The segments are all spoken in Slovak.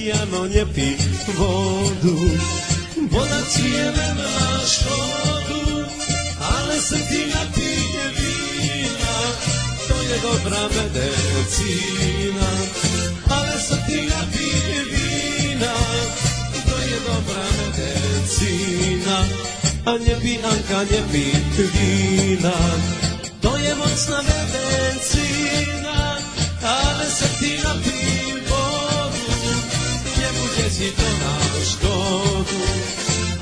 Jano, nepí vodu. Voda ti je nemá škodu, ale sa ti napije vína, to je dobrá medicína. Ale sa ti napije vína, to je dobrá medicína. A nepí, Anka, nepí vína, to je mocná medicína. Ale sa ti napije vodu, nebude ti to na škodu.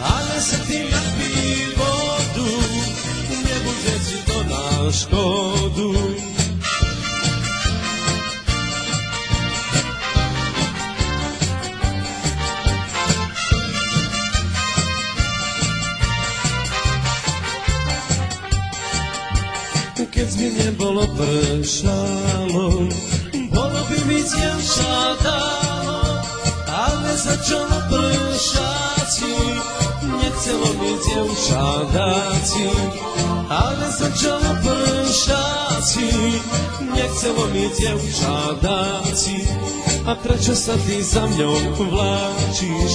Ale sa ti napije vodu, nebude ti to na škodu. Keď mi nebolo pršalo, bolo by mi dievča dalo, ale začalo pršati, nechcelo mi dievča dáti. Ale začalo pršati, nechcelo mi dievča dáti. A prečo sa ty za mňou vláčiš,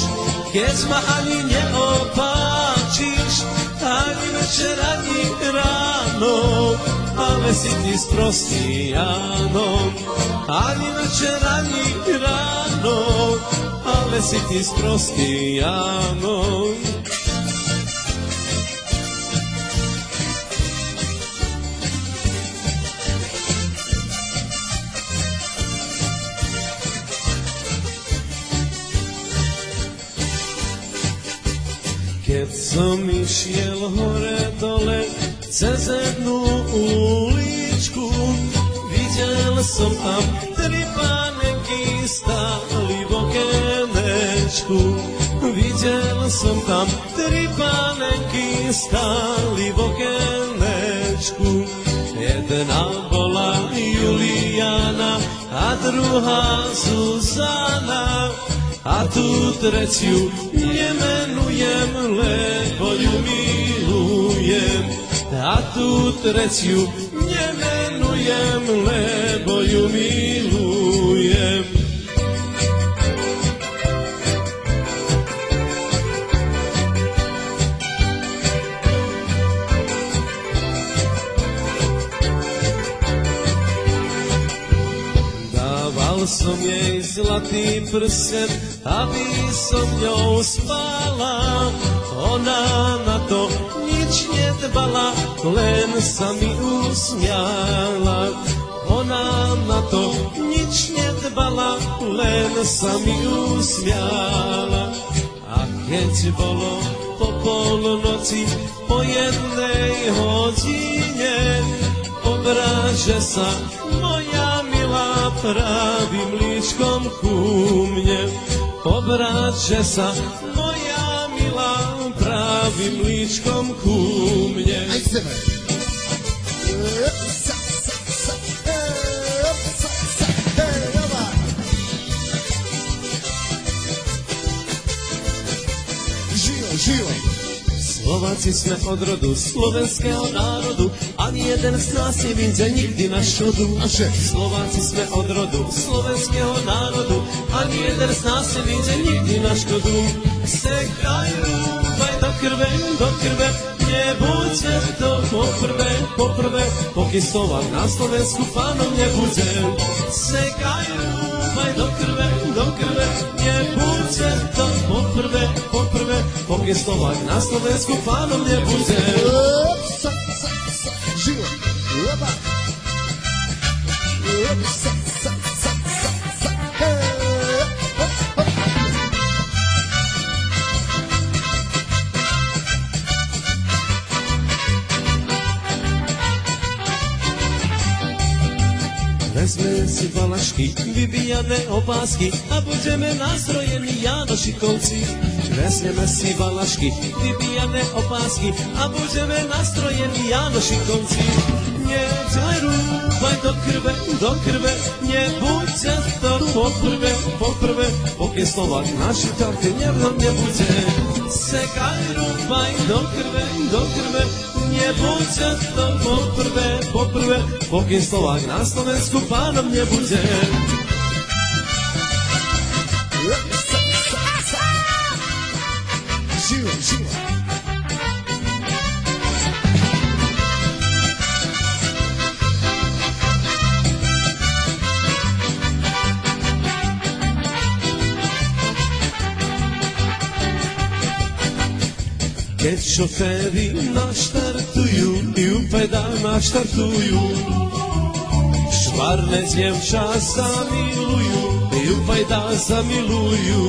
keď ma ani neopáčiš, ani večer, ani ráno, ale si ty sprostý, áno. Ani večer, ani ráno, ale si ty sprostý, áno. Keď som išiel hore dole cez jednu uličku, videl som tam tri panenky stáli v okenečku. Videl som tam tri panenky stáli v okenečku. Jedna bola Juliana a druhá Zuzana, a tú tretiu nemenujem, lebo ju milujem. A tú tretiu nemenujem, lebo ju milujem. Dával som jej zlatý prsten, aby som ňou spala. Ona na to nič nedbala, len sa mi usmiala. Ona na to nič nedbala, len sa mi usmiala. A keď bolo po polnoci, po 1 hodine, obráže sa moja milá pravým líčkom ku mne. Obráže sa moja milá pravým líčkom ku mne. Aj chceme. Živo. Slováci sme od rodu slovenského národu, ani jeden z nás nevidie nikdy na škodu. Slováci sme od rodu slovenského národu, ani jeden z nás nevidie nikdy na škodu. Sekaj rúbaj do krve, nebuďte to poprvé, pokým Slovák na Slovensku pánom nebude. Sekaj rúbaj do krve, nebuďte to poprvé, pokým Slovák na Slovensku pánom nebude. Živo. Opa. Vezme si valašky, vybíjane opásky a budeme nastrojení Janošikovci. Vezmeme si valašky, vybíjane opásky a budeme nastrojení Janošikovci. Nerúbaj do krve, nebuďte to poprvé, pokým Slovák naši karty nebude. Sekaj rúbaj do krve, nebuďte to poprvé, pokým Slovák na Slovensku pánom nebude. živo. Keď šoféri naštartujú i u pedál naštartujú, švarnec Němča zamilujú i u pedál zamilujú.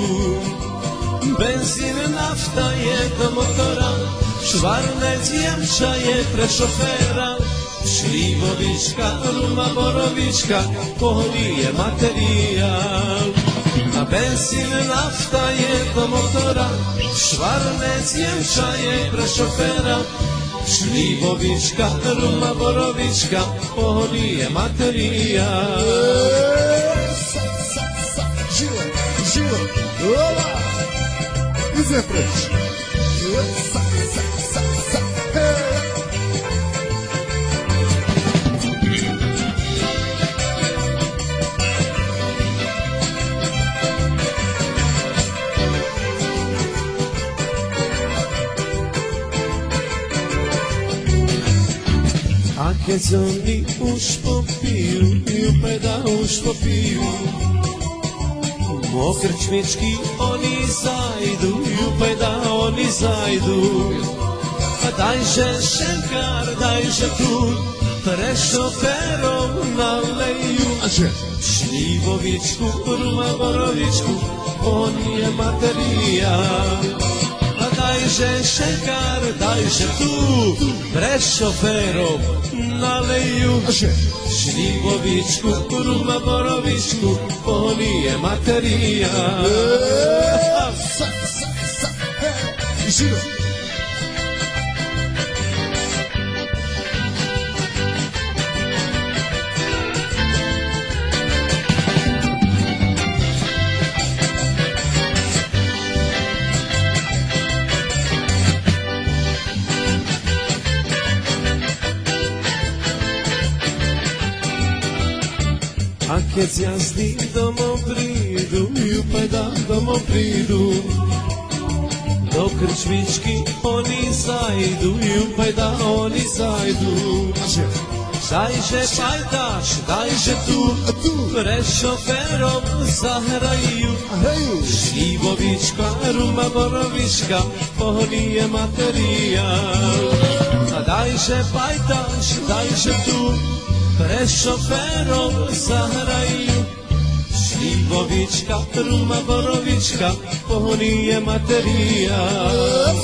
Benzín, nafta je do motora, švarnec Němča je pre šoféra. Šlívovička, ruma, borovička, pohodí je materiál. A benzín, nafta je do motora, švarnec Němča je pre šoféra. Šlívovička, ruma, borovička, pohodí je materiál. Živo, živo, oba! Ide preč. A keď oni už popiju, jupeda už popiju, u krčmičky oni zajdu, jupeda oni zajdu. A dajže šenkar, dajže tu, pre šoferom naleju. A že? Šlívovičku, ruma, borovičku, on je materiál. A dajže šenkar, dajže tu, pre šoferom naleju. A že? Šlívovičku, ruma, borovičku, on je materiál. Živo. A keď z jazdy domov prídu, jupeda domov prídu, do krčmičky oni zajdu, jupeda oni zajdu. Dajže pajdaš, dajže tu, pre šoferom zahrajú. Šlívovička, ruma, borovička, pohodí je materiál. A dajže pajdaš, dajže tu, pre šoferom zahrajú. Šlívovička, ruma, borovička, pohodí je materiál.